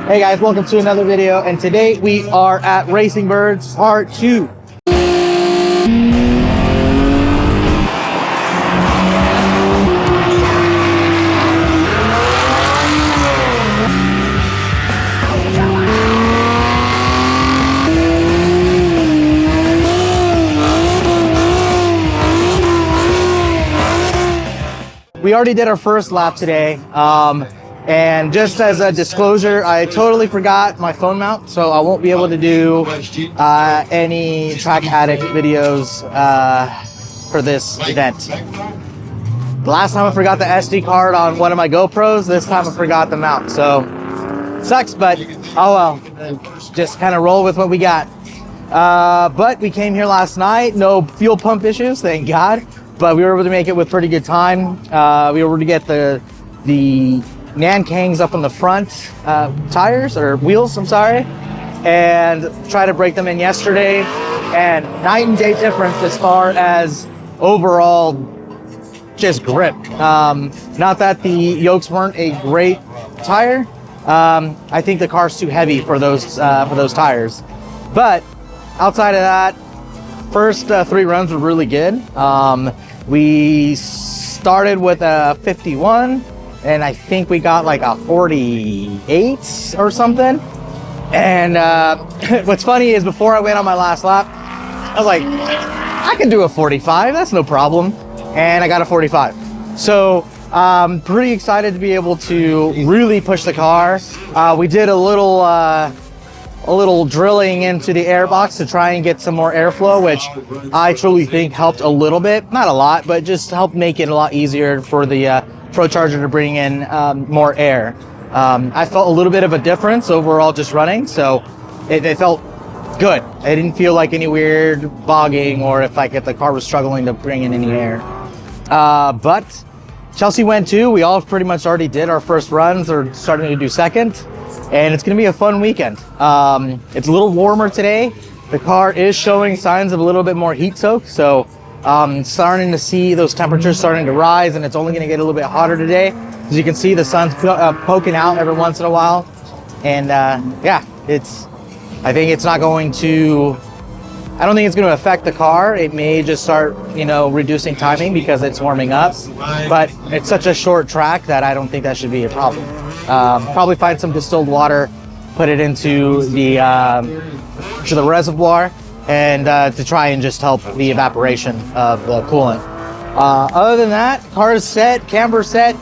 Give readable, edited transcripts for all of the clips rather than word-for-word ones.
Hey guys, welcome to another video, and today we are at Racing Byrds Part 2. We already did our first lap today. And just as a disclosure, I totally forgot my phone mount, so I won't be able to do any Track Addict videos for this event. The last time I forgot the SD card on one of my GoPros, this time I forgot the mount. So, sucks, but oh well. Just kind of roll with what we got. But we came here last night, no fuel pump issues, thank God. But we were able to make it with pretty good time. We were able to get the Nankangs up on the front tires or wheels, I'm sorry, and try to break them in yesterday, and night and day difference as far as overall just grip. Not that the yokes weren't a great tire. I think the car's too heavy for those tires. But outside of that, first 3 runs were really good. We started with a 51. And I think we got like a 48 or something. And what's funny is before I went on my last lap, I was like, I can do a 45, that's no problem. And I got a 45. So I'm pretty excited to be able to really push the car. We did a little drilling into the air box to try and get some more airflow, which I truly think helped a little bit. Not a lot, but just helped make it a lot easier for the Pro Charger to bring in more air. I felt a little bit of a difference overall just running, so it felt good. I didn't feel like any weird bogging or if the car was struggling to bring in any air. But Chelsea went too. We all pretty much already did our first runs or starting to do second, and it's going to be a fun weekend. It's a little warmer today. The car is showing signs of a little bit more heat soak, so starting to see those temperatures starting to rise, and it's only going to get a little bit hotter today. As you can see, the sun's poking out every once in a while, and yeah, I think it's not going to. I don't think it's going to affect the car. It may just start, reducing timing because it's warming up, but it's such a short track that I don't think that should be a problem. Probably find some distilled water, put it into the reservoir, and to try and just help the evaporation of the coolant. Other than that, car is set, camber set.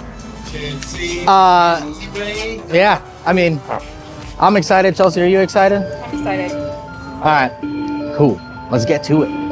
Yeah, I mean, I'm excited. Chelsea, are you excited? I'm excited. All right, cool. Let's get to it.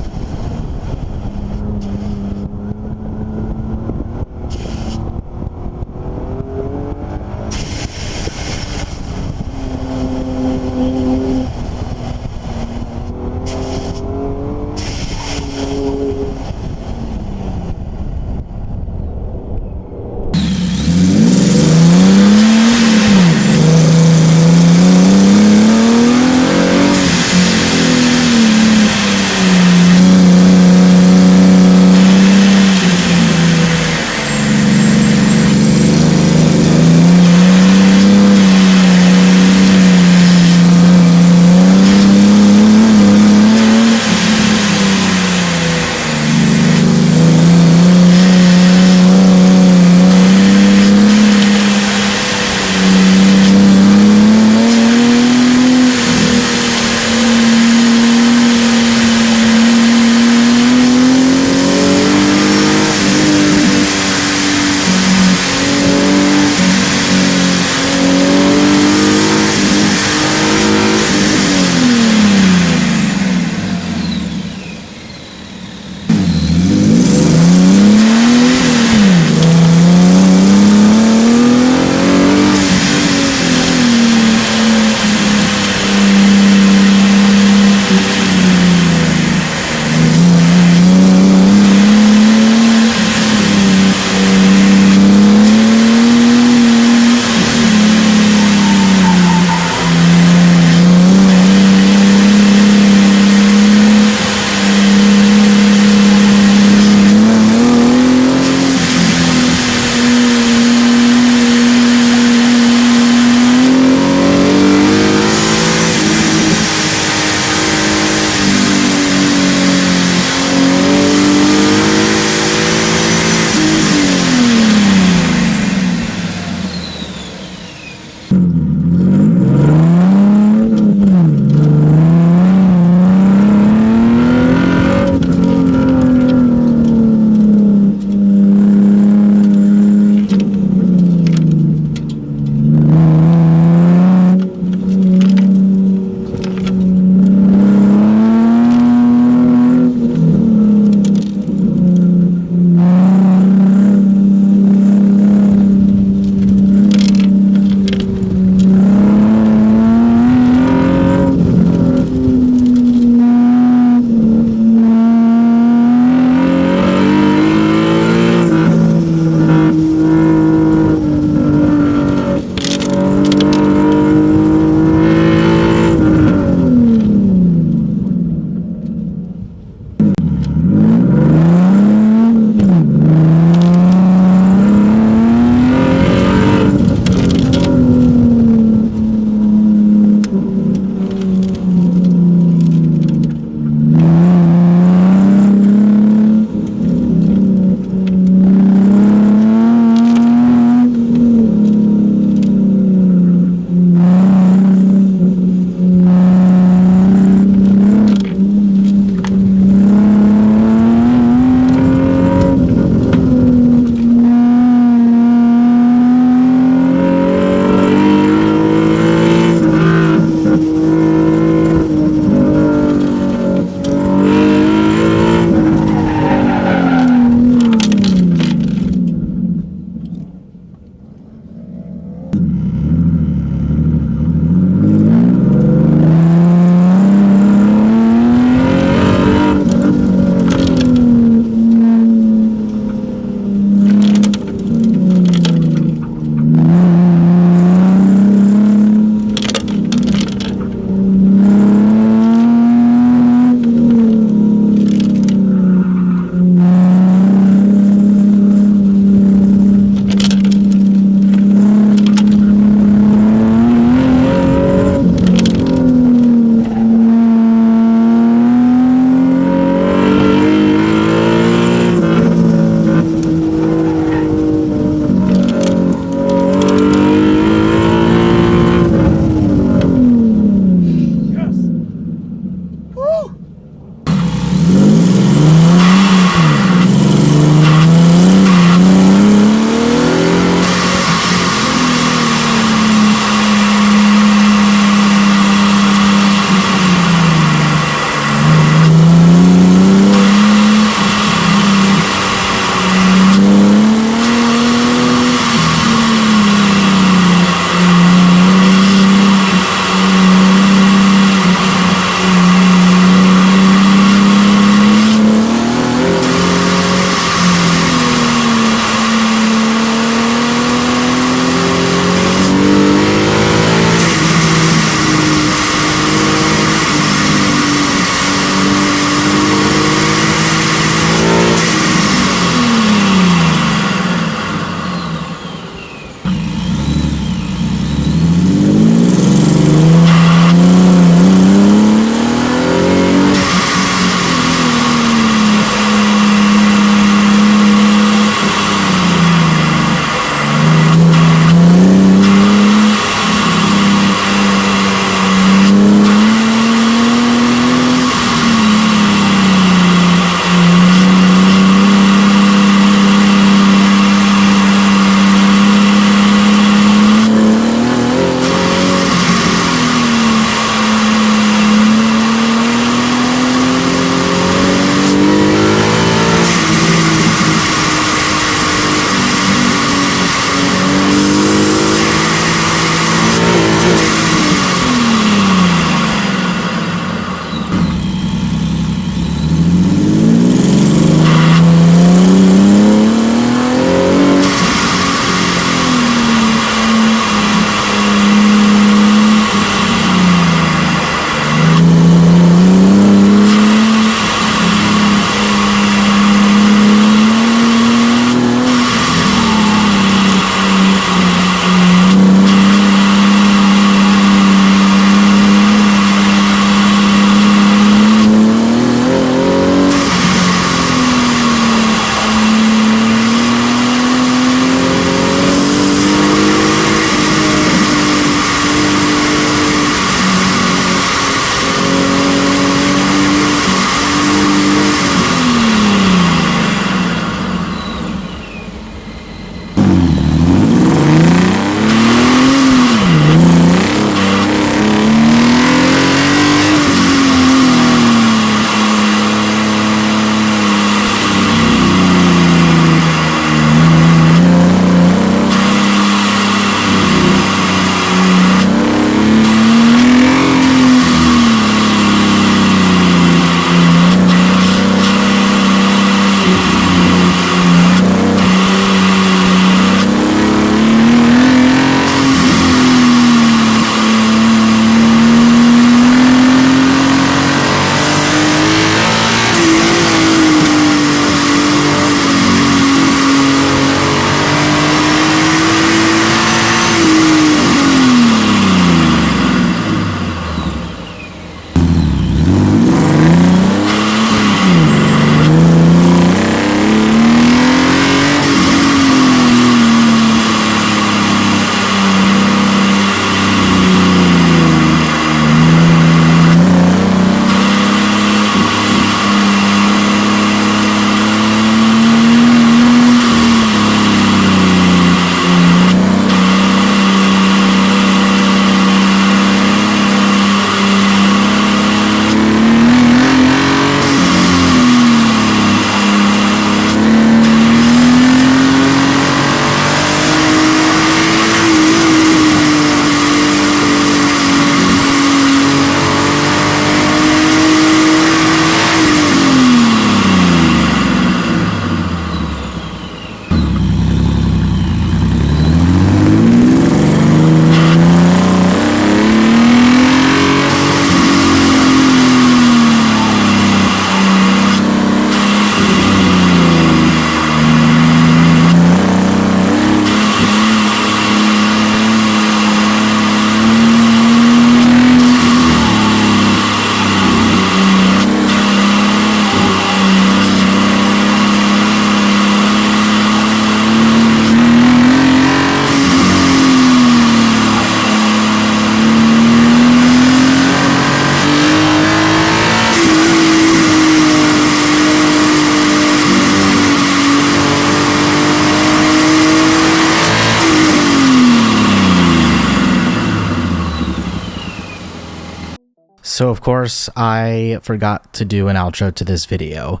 So of course I forgot to do an outro to this video.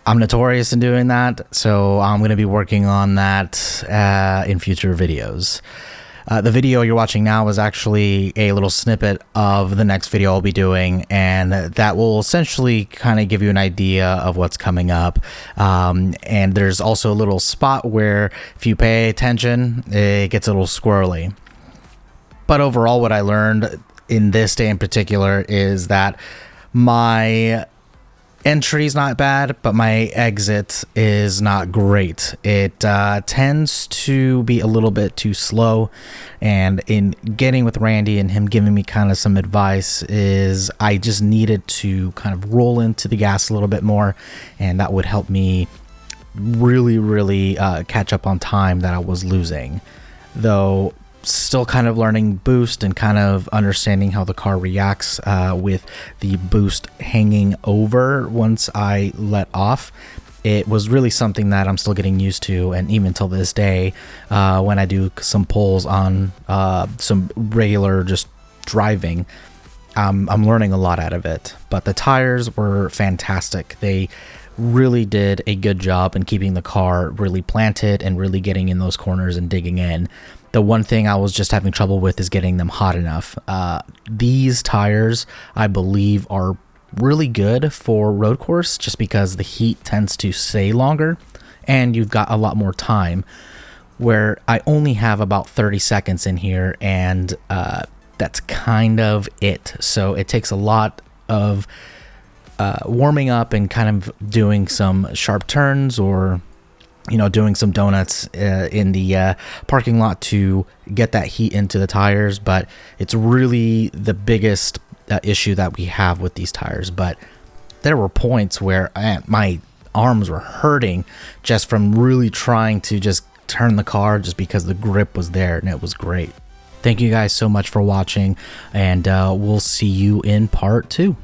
I'm notorious in doing that, so I'm going to be working on that in future videos. The video you're watching now is actually a little snippet of the next video I'll be doing, and that will essentially kind of give you an idea of what's coming up. And there's also a little spot where if you pay attention, it gets a little squirrely. But overall, what I learned in this day in particular is that my entry is not bad, but my exit is not great. It tends to be a little bit too slow, and in getting with Randy and him giving me kind of some advice is I just needed to kind of roll into the gas a little bit more, and that would help me really catch up on time that I was losing. Though still kind of learning boost and kind of understanding how the car reacts with the boost hanging over once I let off. It was really something that I'm still getting used to, and even till this day when I do some pulls on some regular just driving, I'm learning a lot out of it. But the tires were fantastic. They really did a good job in keeping the car really planted and really getting in those corners and digging in. The one thing I was just having trouble with is getting them hot enough. These tires, I believe, are really good for road course just because the heat tends to stay longer and you've got a lot more time, where I only have about 30 seconds in here, and that's kind of it. So it takes a lot of warming up and kind of doing some sharp turns, or doing some donuts in the parking lot to get that heat into the tires. But it's really the biggest issue that we have with these tires. But there were points where my arms were hurting just from really trying to just turn the car, just because the grip was there, and it was great. Thank you guys so much for watching, and we'll see you in part 2.